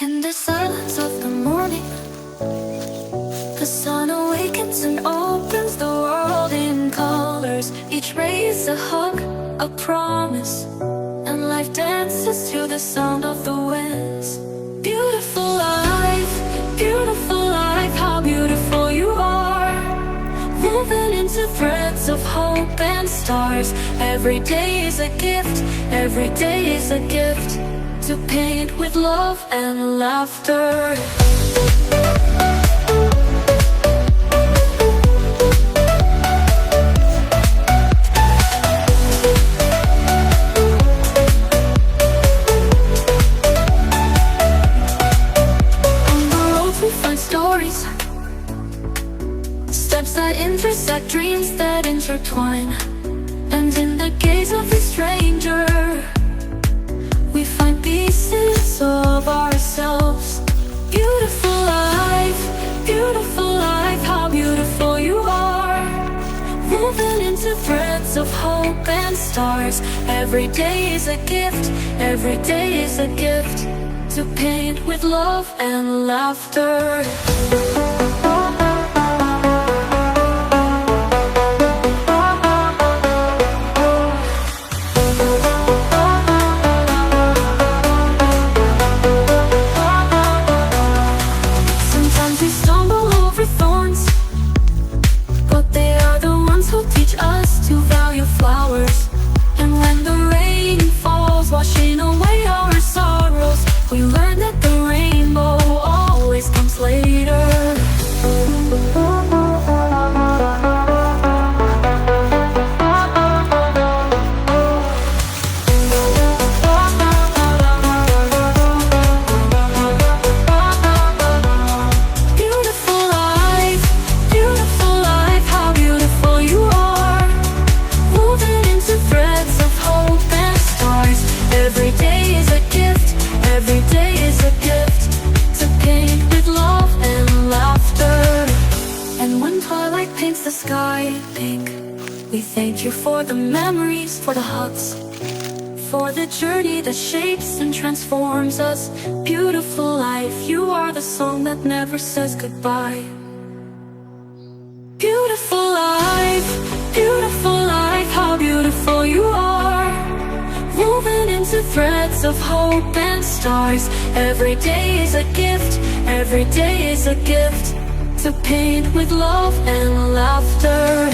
In the silence of the morning, the sun awakens and opens the world in colors. Each ray is a hug, a promise, and life dances to the sound of the winds. Beautiful life, how beautiful you are. Woven into threads of hope and stars. Every day is a gift, every day is a gift, to paint with love and laughter. On the roads we find stories, steps that intersect, dreams that intertwine. And in the gaze of a stranger, we find pieces of ourselves. Beautiful life, how beautiful you are. Woven into threads of hope and stars. Every day is a gift, every day is a gift, to paint with love and laughter. We learn that the rainbow always comes later. Beautiful life, how beautiful you are. Woven into threads of hope and stars. Every day is a gift, every day is a gift, to paint with love and laughter. And when twilight paints the sky pink, we thank you for the memories, for the hugs, for the journey that shapes and transforms us. Beautiful life, you are the song that never says goodbye. Beautiful life, how beautiful you are. Woven into threads of hope and stars. Every day is a gift, every day is a gift, to paint with love and laughter.